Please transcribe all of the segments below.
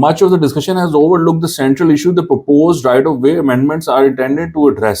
much of the discussion has overlooked the central issue the proposed right of way amendments are intended to address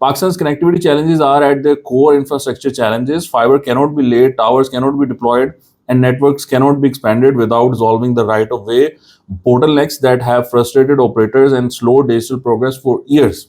Pakistan's connectivity challenges are at the core infrastructure challenges. Fiber cannot be laid, towers cannot be deployed, and networks cannot be expanded without solving the right of way bottlenecks that have frustrated operators and slowed digital progress for years।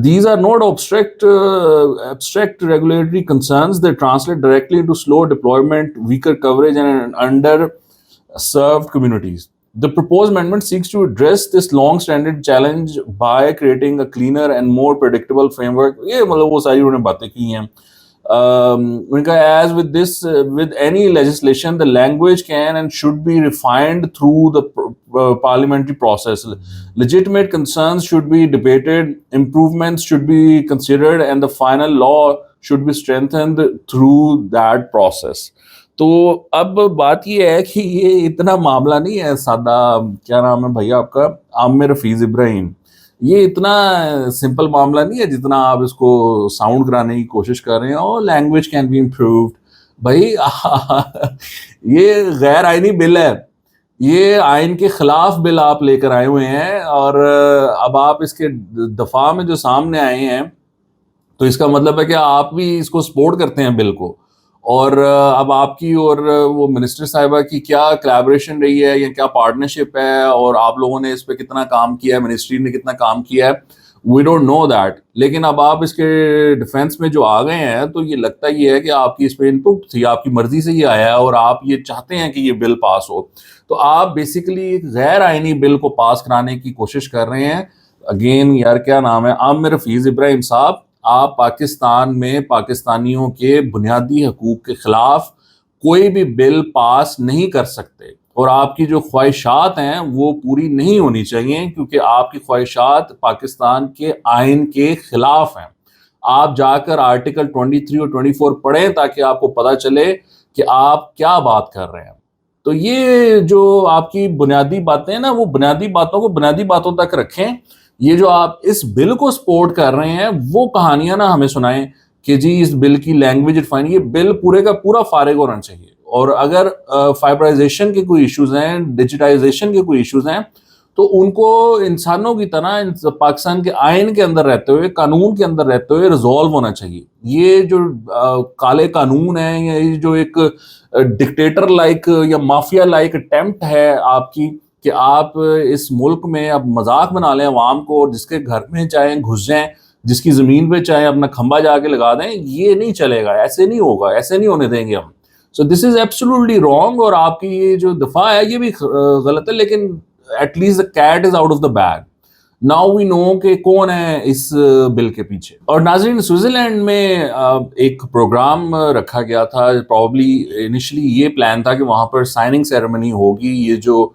These are not abstract regulatory concerns. They translate directly into slow deployment, weaker coverage, and underserved communities. The proposed amendment seeks to address this long-standing challenge by creating a cleaner and more predictable framework. یہ مطلب وہ ساری انہوں نے باتیں کی ہیں. As with this, with any legislation, the language can and should be refined through the parliamentary process. Legitimate concerns should be debated, improvements should be considered, and the final law should be strengthened through that process. تو اب بات یہ ہے کہ یہ اتنا معاملہ نہیں ہے سادہ. کیا نام ہے بھیا آپ کا؟ عامر حفیظ ابراہیم. یہ اتنا سمپل معاملہ نہیں ہے جتنا آپ اس کو ساؤنڈ کرانے کی کوشش کر رہے ہیں. اور لینگویج کین بی امپرووڈ. بھائی یہ غیر آئینی بل ہے, یہ آئین کے خلاف بل آپ لے کر آئے ہوئے ہیں, اور اب آپ اس کے دفاع میں جو سامنے آئے ہیں تو اس کا مطلب ہے کہ آپ بھی اس کو سپورٹ کرتے ہیں بل کو. اور اب آپ کی اور وہ منسٹر صاحبہ کی کیا کلیبریشن رہی ہے یا کیا پارٹنرشپ ہے, اور آپ لوگوں نے اس پہ کتنا کام کیا ہے, منسٹری نے کتنا کام کیا ہے, وی ڈونٹ نو دیٹ. لیکن اب آپ اس کے ڈیفینس میں جو آ گئے ہیں تو یہ لگتا یہ ہے کہ آپ کی اس پہ انپٹ تھی, آپ کی مرضی سے یہ آیا ہے اور آپ یہ چاہتے ہیں کہ یہ بل پاس ہو. تو آپ بیسیکلی ایک غیر آئینی بل کو پاس کرانے کی کوشش کر رہے ہیں. اگین یار کیا نام ہے, عامر حفیظ ابراہیم صاحب, آپ پاکستان میں پاکستانیوں کے بنیادی حقوق کے خلاف کوئی بھی بل پاس نہیں کر سکتے, اور آپ کی جو خواہشات ہیں وہ پوری نہیں ہونی چاہیے کیونکہ آپ کی خواہشات پاکستان کے آئین کے خلاف ہیں. آپ جا کر آرٹیکل 23 اور 24 پڑھیں تاکہ آپ کو پتہ چلے کہ آپ کیا بات کر رہے ہیں. تو یہ جو آپ کی بنیادی باتیں ہیں نا, وہ بنیادی باتوں کو بنیادی باتوں تک رکھیں. یہ جو آپ اس بل کو سپورٹ کر رہے ہیں وہ کہانیاں نہ ہمیں سنائیں کہ جی اس بل کی لینگویج ڈیفائن. یہ بل پورے کا پورا فارغ ہونا چاہیے. اور اگر فائبرائزیشن کے کوئی ایشوز ہیں, ڈیجیٹائزیشن کے کوئی ایشوز ہیں, تو ان کو انسانوں کی طرح پاکستان کے آئین کے اندر رہتے ہوئے, قانون کے اندر رہتے ہوئے ریزالو ہونا چاہیے. یہ جو کالے قانون ہیں, یا یہ جو ایک ڈکٹیٹر لائک یا مافیا لائک اٹیمپٹ ہے آپ کی کہ آپ اس ملک میں اب مذاق بنا لیں عوام کو, اور جس کے گھر میں چاہیں گھس جائیں, جس کی زمین پہ چاہیں اپنا کھمبا جا کے لگا دیں, یہ نہیں چلے گا. ایسے نہیں ہوگا, ایسے نہیں ہونے دیں گے ہم. سو دس از ایبسولوٹلی رانگ. اور آپ کی یہ جو دفاع ہے یہ بھی غلط ہے, لیکن at least the cat is out of the bag. Now we know کہ کون ہے اس بل کے پیچھے. اور ناظرین, سوئٹزرلینڈ میں ایک پروگرام رکھا گیا تھا. پرابلی انیشلی یہ پلان تھا کہ وہاں پر سائننگ سیریمنی ہوگی. یہ جو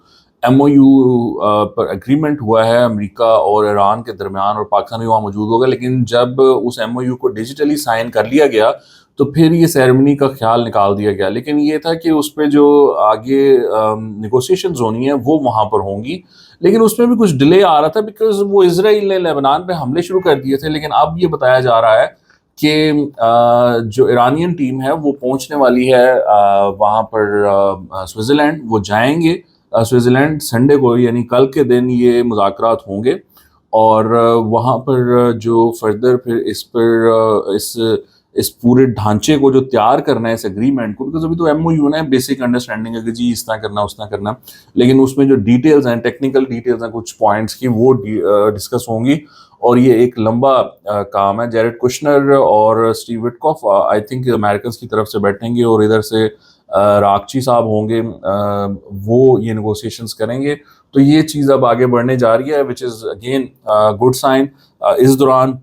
ایم او یو پر اگریمنٹ ہوا ہے امریکہ اور ایران کے درمیان, اور پاکستان بھی وہاں موجود ہوگا. لیکن جب اس ایم او یو کو ڈیجیٹلی سائن کر لیا گیا تو پھر یہ سیریمنی کا خیال نکال دیا گیا. لیکن یہ تھا کہ اس پہ جو آگے نیگوسیشنز ہونی ہیں وہ وہاں پر ہوں گی. لیکن اس میں بھی کچھ ڈیلے آ رہا تھا بیکاز وہ اسرائیل نے لیبنان پہ حملے شروع کر دیے تھے. لیکن اب یہ بتایا جا رہا ہے کہ جو ایرانین ٹیم ہے وہ پہنچنے والی ہے وہاں پر سوئٹزرلینڈ. وہ جائیں گے سوئٹزرلینڈ سنڈے کو, یعنی کل کے دن یہ مذاکرات ہوں گے. اور وہاں پر جو فردر پھر اس پر اس پورے ڈھانچے کو جو تیار کرنا ہے اس اگریمنٹ کو, بیکاز ابھی تو ایم او یو نے بیسک انڈرسٹینڈنگ ہے کہ جی اس طرح کرنا اس طرح کرنا, لیکن اس میں جو ڈیٹیلز ہیں, ٹیکنیکل ڈیٹیلز ہیں کچھ پوائنٹس کی, وہ ڈسکس ہوں گی. اور یہ ایک لمبا کام ہے. جیریڈ کشنر اور اسٹیو وٹکاف آئی تھنک امریکنس کی طرف سے بیٹھیں گے, اور ادھر سے راکچی صاحب ہوں گے, وہ یہ نیگوسیشنز کریں گے. تو یہ چیز اب آگے بڑھنے جا رہی ہے, وچ از اگین گڈ سائن. اس دوران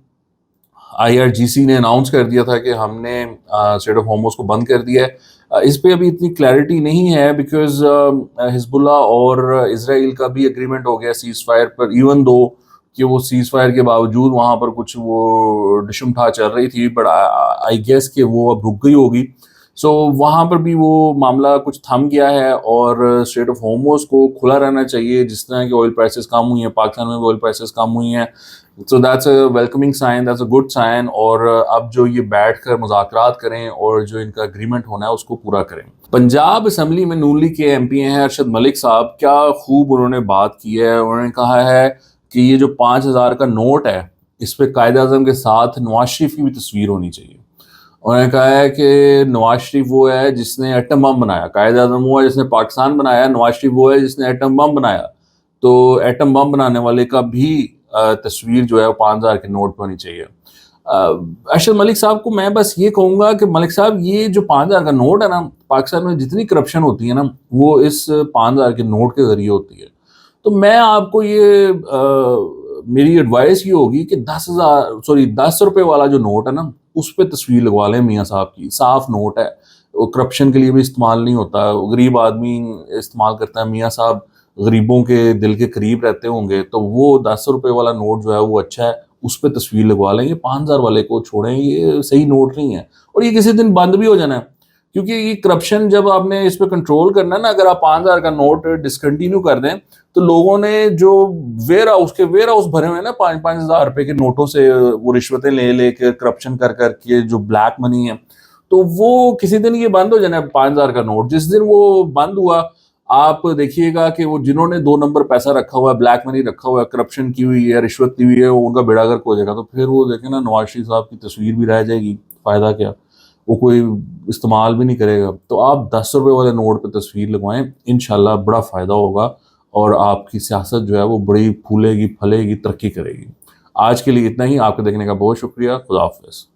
آئی آر جی سی نے اناؤنس کر دیا تھا کہ ہم نے اسٹریٹ آف ہارموز کو بند کر دیا ہے. اس پہ ابھی اتنی کلیئرٹی نہیں ہے بیکاز حزب اللہ اور اسرائیل کا بھی اگریمنٹ ہو گیا سیز فائر پر, ایون دو کہ وہ سیز فائر کے باوجود وہاں پر کچھ وہ ڈشم ٹھا چل رہی تھی, بٹ آئی گیس کہ وہ اب رک گئی ہوگی. سو وہاں پر بھی وہ معاملہ کچھ تھم گیا ہے, اور اسٹریٹ آف ہارموز کو کھلا رہنا چاہیے. جس طرح کہ آئل پرائسز کم ہوئی ہیں, پاکستان میں بھی آئل پرائسز کم ہوئی ہیں, so that's a welcoming sign, that's a good sign. اور اب جو یہ بیٹھ کر مذاکرات کریں اور جو ان کا اگریمنٹ ہونا ہے اس کو پورا کریں. پنجاب اسمبلی میں نون لیگ کے ایم پی ہیں ارشد ملک صاحب, کیا خوب انہوں نے بات کی ہے. انہوں نے کہا ہے کہ یہ جو 5,000 کا نوٹ ہے اس پہ قائد اعظم کے ساتھ نواز شریف کی بھی تصویر ہونی چاہیے. انہوں نے کہا ہے کہ نواز شریف وہ ہے جس نے ایٹم بم بنایا, قائد اعظم وہ ہے جس نے پاکستان بنایا, نواز شریف وہ ہے جس نے ایٹم بم بنایا. تو ایٹم بم بنانے والے کا بھی تصویر جو ہے 5,000 کے نوٹ پہ ہونی چاہیے. ارشد ملک صاحب کو میں بس یہ کہوں گا کہ ملک صاحب یہ جو 5,000 کا نوٹ ہے نا، پاکستان میں جتنی کرپشن ہوتی ہے نا وہ اس 5,000 کے نوٹ کے ذریعے ہوتی ہے. تو میں آپ کو یہ میری ایڈوائس یہ ہوگی کہ 10 روپے والا جو نوٹ ہے نا اس پہ تصویر لگوا لیں میاں صاحب کی. صاف نوٹ ہے، وہ کرپشن کے لیے بھی استعمال نہیں ہوتا، غریب آدمی استعمال کرتا ہے. میاں صاحب غریبوں کے دل کے قریب رہتے ہوں گے تو وہ 10 روپے والا نوٹ جو ہے وہ اچھا ہے، اس پہ تصویر لگوا لیں. یہ 5,000 والے کو چھوڑیں، یہ صحیح نوٹ نہیں ہے. اور یہ کسی دن بند بھی ہو جانا ہے، کیونکہ یہ کرپشن جب آپ نے اس پہ کنٹرول کرنا ہے نا، اگر آپ 5,000 کا نوٹ ڈسکنٹینیو کر دیں تو لوگوں نے جو ویئر ہاؤس بھرے ہوئے ہیں نا 5,000 روپے کے نوٹوں سے، وہ رشوتیں لے لے کے کرپشن کر کر کے جو بلیک منی ہے، تو وہ کسی دن یہ بند ہو جانا ہے. 5,000 کا نوٹ جس دن وہ بند ہوا، آپ دیکھیے گا کہ وہ جنہوں نے 2 نمبر پیسہ رکھا ہوا ہے، بلیک منی رکھا ہوا ہے، کرپشن کی ہوئی ہے، رشوت دی ہوئی ہے، وہ ان کا بیڑا گرک ہو جائے گا. تو پھر وہ دیکھیں نا، نواز شریف صاحب کی تصویر بھی رہ جائے گی، فائدہ کیا؟ وہ کوئی استعمال بھی نہیں کرے گا. تو آپ 10 روپے والے نوٹ پہ تصویر لگوائیں، انشاءاللہ بڑا فائدہ ہوگا اور آپ کی سیاست جو ہے وہ بڑی پھولے گی، پھلے گی، ترقی کرے گی. آج کے لیے اتنا ہی. آپ کے دیکھنے کا بہت شکریہ. خدا حافظ.